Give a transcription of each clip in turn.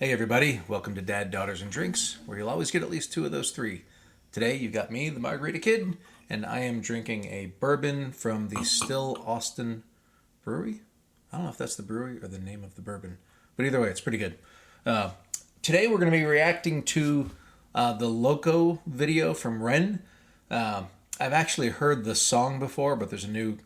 Hey everybody, welcome to Dad, Daughters, and Drinks, where you'll always get at least two of those three. Today you got me, the Margarita Kid, and I am drinking a bourbon from the Still Austin Brewery. I don't know if that's the brewery or the name of the bourbon, but either way, it's pretty good. Today we're going to be reacting to the Loco video from Ren. I've actually heard the song before, but there's a new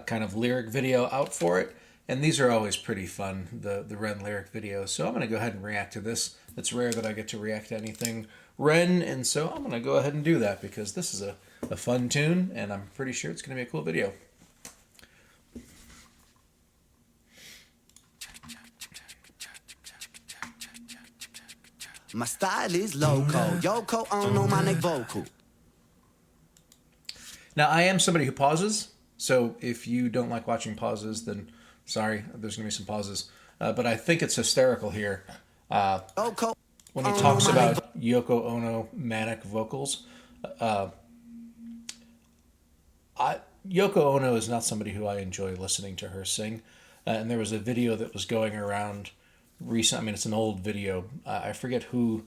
kind of lyric video out for it. And these are always pretty fun, the Ren lyric videos. So I'm going to go ahead and react to this. It's rare that I get to react to anything Ren, and so I'm going to go ahead and do that because this is a fun tune, and I'm pretty sure it's going to be a cool video. My style is loco, Yoko Ono, my neck vocal. Now, I am somebody who pauses, so if you don't like watching pauses, then sorry, there's going to be some pauses. But I think it's hysterical here. When he talks about Yoko Ono manic vocals. Yoko Ono is not somebody who I enjoy listening to her sing. And there was a video that was going around recent. I mean, it's an old video. I forget who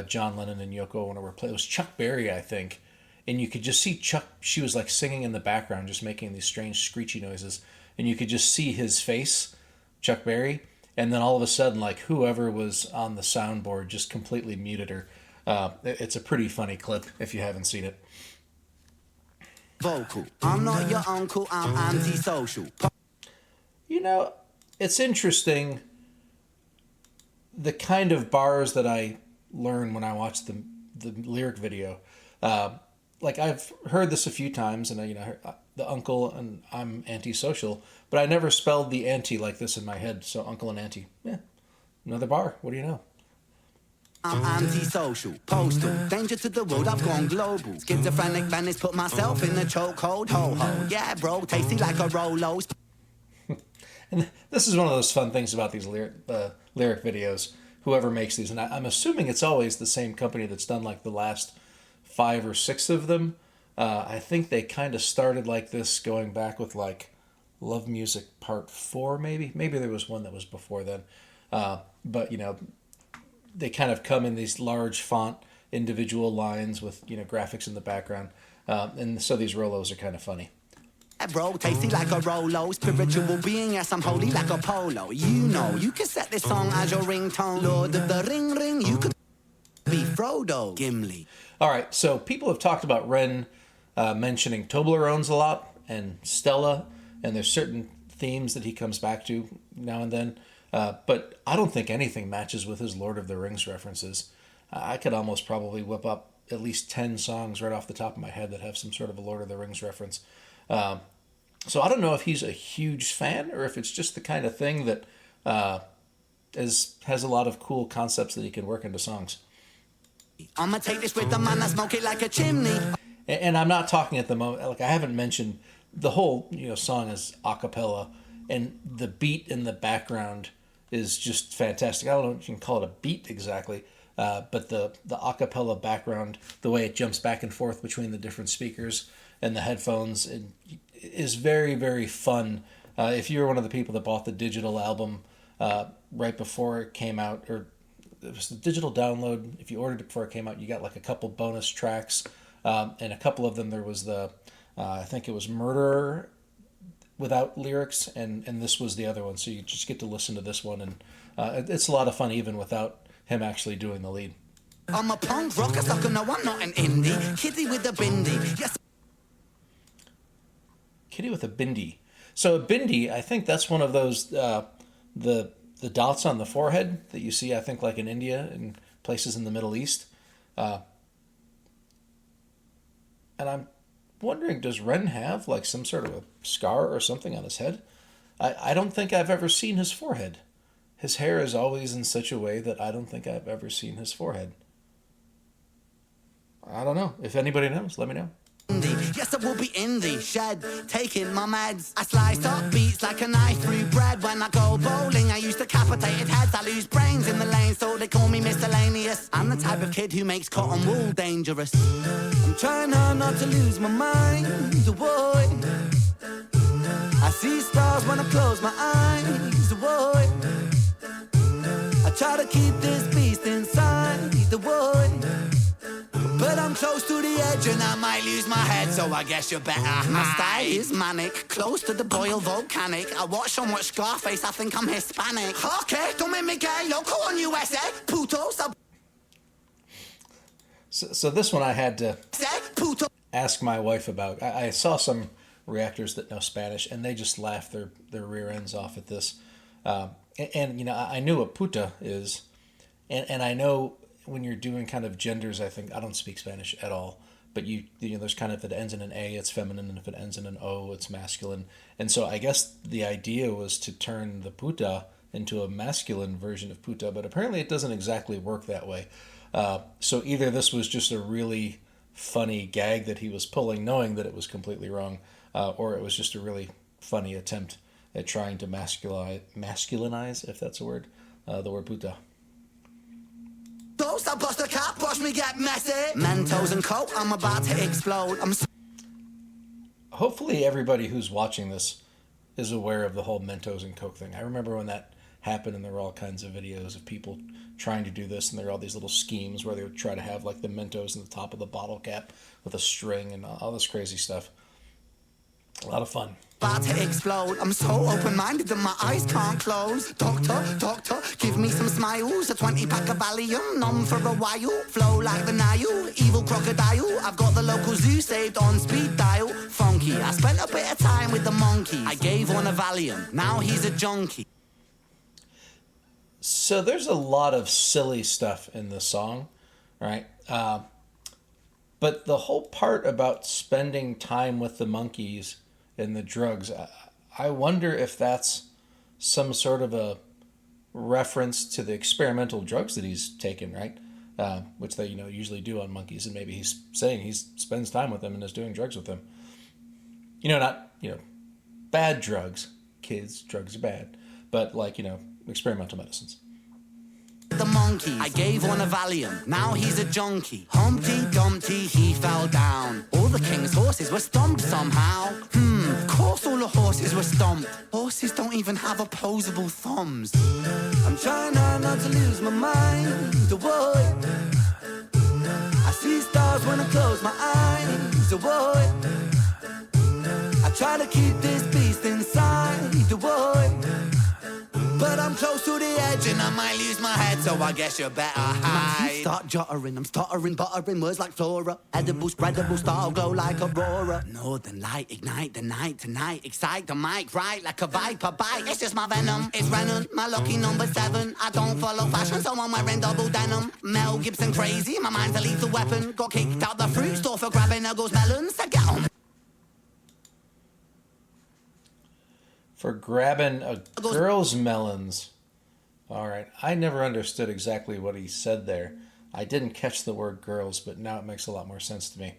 John Lennon and Yoko Ono were playing. It was Chuck Berry, I think. And you could just see Chuck, she was like singing in the background, just making these strange screechy noises. And you could just see his face, Chuck Berry, and then all of a sudden, like, whoever was on the soundboard just completely muted her. It's a pretty funny clip if you haven't seen it. Vocal. I'm not your uncle, I'm antisocial. You know, it's interesting the kind of bars that I learn when I watch the lyric video. Like, I've heard this a few times, and the uncle and I'm antisocial, but I never spelled the anti like this in my head. So uncle and auntie, yeah, another bar. What do you know? I'm antisocial, postal, danger to the world, I've gone global. Schizophrenic vanish, put myself in a chokehold, ho-ho. Yeah, bro, tasty like a Rolo's. And this is one of those fun things about these lyric videos, whoever makes these. And I'm assuming it's always the same company that's done like the last 5 or 6 of them. I think they kind of started like this going back with like Love Music Part 4 maybe. Maybe there was one that was before then. But, they kind of come in these large font individual lines with, graphics in the background. And so these Rolos are kind of funny. Bro, tasty like a Rolo, spiritual being, yes, I'm holy like a polo. You can set this song as your ringtone. Lord of the Ring, you could be Frodo, Gimli. All right, so people have talked about Ren mentioning Toblerones a lot and Stella, and there's certain themes that he comes back to now and then. But I don't think anything matches with his Lord of the Rings references. I could almost probably whip up at least 10 songs right off the top of my head that have some sort of a Lord of the Rings reference. So I don't know if he's a huge fan or if it's just the kind of thing that has a lot of cool concepts that he can work into songs. I'ma take this with the man, I smoke it like a chimney. And I'm not talking at the moment, like I haven't mentioned, the whole song is a cappella, and the beat in the background is just fantastic. I don't know if you can call it a beat exactly, but the a cappella background, the way it jumps back and forth between the different speakers and the headphones, is very, very fun. If you were one of the people that bought the digital album right before it came out, or it was the digital download, if you ordered it before it came out, you got like a couple bonus tracks, and a couple of them there was I think it was Murderer without lyrics, and this was the other one, so you just get to listen to this one, and it's a lot of fun even without him actually doing the lead. I'm a punk rocker, sucker, no, I'm not an indie. Kitty with a bindi, yes. Kitty with a bindi. So a bindi, I think that's one of those, the dots on the forehead that you see, I think, like in India and places in the Middle East. And I'm wondering, does Ren have like some sort of a scar or something on his head? I don't think I've ever seen his forehead. His hair is always in such a way that I don't think I've ever seen his forehead. I don't know. If anybody knows, let me know. Yes, I will be in the shed, taking my meds. I slice up beats like a knife through bread. When I go bowling, I use decapitated heads. I lose brains in the lane, so they call me miscellaneous. I'm the type of kid who makes cotton wool dangerous. I'm trying hard not to lose my mind, boy. I see stars when I close my eyes, boy. I try to keep this beast inside the wood, but I'm close to the edge and I might lose my head, so I guess you better hide. My style is manic, close to the boil volcanic. I watch so much Scarface, I think I'm Hispanic. Okay, don't make me get loco on USA. Putos, So this one I had to ask my wife about. I saw some reactors that know Spanish, and they just laugh their rear ends off at this. And you know, I knew what puta is, and I know when you're doing kind of genders, I think I don't speak Spanish at all, but you know, there's kind of, if it ends in an A, it's feminine, and if it ends in an O, it's masculine. And so I guess the idea was to turn the puta into a masculine version of puta, but apparently it doesn't exactly work that way. So either this was just a really funny gag that he was pulling, knowing that it was completely wrong, or it was just a really funny attempt at trying to masculinize, if that's a word, the word puta. I bust a cap, watch me get messy. Mentos and coke, I'm about to explode. Hopefully everybody who's watching this is aware of the whole Mentos and Coke thing. I remember when that happened, and there were all kinds of videos of people trying to do this, and there were all these little schemes where they would try to have like the Mentos in the top of the bottle cap with a string and all this crazy stuff. A lot of fun. About to explode. I'm so open-minded that my eyes can't close. Doctor, give me some smiles. A 20-pack of Valium, numb for a while. Flow like the Nile, evil crocodile. I've got the local zoo saved on speed dial. Funky, I spent a bit of time with the monkey. I gave one a Valium, now he's a junkie. So there's a lot of silly stuff in the song, right? But the whole part about spending time with the monkeys and the drugs, I wonder if that's some sort of a reference to the experimental drugs that he's taken, right? Which they, you know, usually do on monkeys, and maybe he's saying he spends time with them and is doing drugs with them. You know, not, you know, bad drugs. Kids, drugs are bad. But like, you know, experimental medicines. The monkey, I gave one a Valium, now he's a junkie. Humpty Dumpty, he fell down. All the king's horses were stomped somehow. Of course all the horses were stomped. Horses don't even have opposable thumbs. I'm trying hard not to lose my mind. The wood, I see stars when I close my eyes. The wood, I try to keep this beast inside the wood, but I'm close to the edge and I might lose my head, so I guess you better hide. My teeth start juttering, I'm stuttering, buttering words like flora. Edible, spreadable, star glow like aurora. Northern light, ignite the night tonight. Excite the mic, right like a viper bite. It's just my venom, it's Renan, my lucky number 7. I don't follow fashion, so I'm wearing double denim. Mel Gibson crazy, my mind's a lethal weapon. Got kicked out the fruit store for grabbing Uggles melons. So get on. For grabbing a girl's melons. All right. I never understood exactly what he said there. I didn't catch the word girls, but now it makes a lot more sense to me.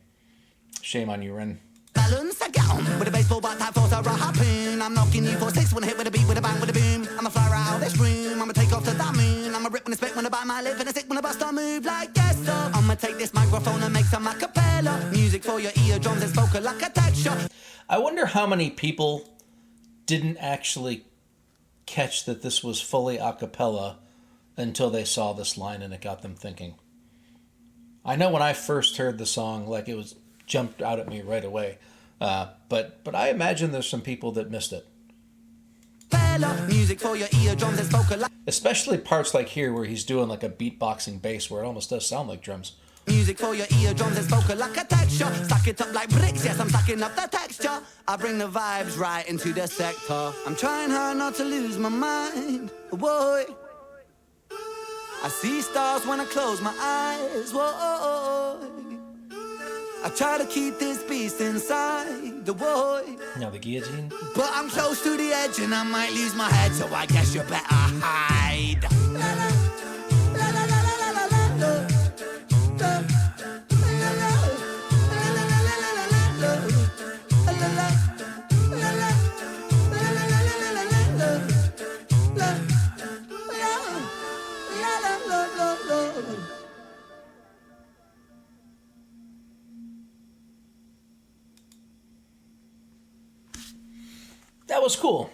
Shame on you, Ren. Melons, I get on with a baseball bat type force or a harpoon. I'm knocking you for 6 when I hit with a beat, with a bang, with a boom. I'm a fly out this room, I'ma take off to the moon. I'm a rip when I spit, when I bite my lip, and a sick when I bust a move like yes, sir. I'ma take this microphone and make some acapella. Music for your eardrums and spoken like a texture. I wonder how many people didn't actually catch that this was fully a cappella until they saw this line and it got them thinking. I know when I first heard the song, like it was jumped out at me right away, but I imagine there's some people that missed it. Music for your eardrums and spoken like, especially parts like here where he's doing like a beatboxing bass where it almost does sound like drums. Music for your eardrums and spoken like a texture. Stack it up like bricks, yes, I'm stacking up the texture. I bring the vibes right into the sector. I'm trying hard not to lose my mind, boy. I see stars when I close my eyes, boy. I try to keep this beast inside the boy. Now the guillotine. But I'm close to the edge and I might lose my head, so I guess you better hide. That was cool.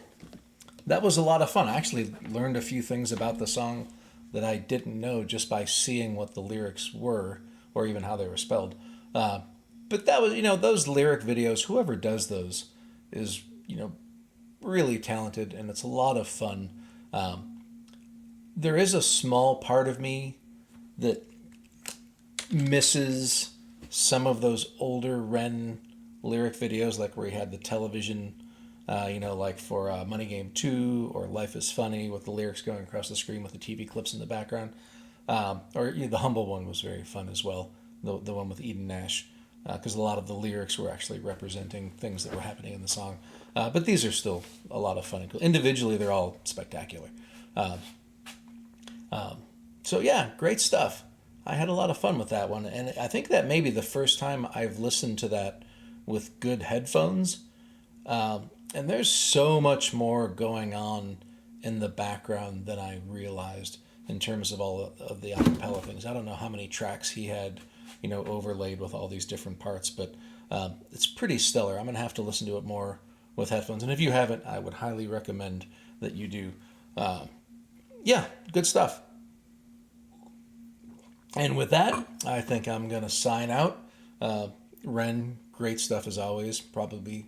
That was a lot of fun. I actually learned a few things about the song that I didn't know just by seeing what the lyrics were or even how they were spelled. But that was, those lyric videos, whoever does those is, really talented, and it's a lot of fun. There is a small part of me that misses some of those older Ren lyric videos, like where he had the television, like for Money Game 2 or Life is Funny, with the lyrics going across the screen with the TV clips in the background. The Humble one was very fun as well, the one with Eden Nash, because a lot of the lyrics were actually representing things that were happening in the song. But these are still a lot of fun and cool. Individually, they're all spectacular. So yeah, great stuff. I had a lot of fun with that one, and I think that may be the first time I've listened to that with good headphones. And there's so much more going on in the background than I realized in terms of all of the acapella things. I don't know how many tracks he had, overlaid with all these different parts, but it's pretty stellar. I'm gonna have to listen to it more with headphones, and if you haven't, I would highly recommend that you do. Yeah, good stuff. And with that, I think I'm going to sign out. Ren, great stuff as always. Probably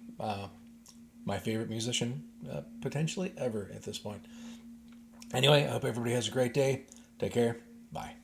my favorite musician, potentially ever at this point. Anyway, I hope everybody has a great day. Take care. Bye.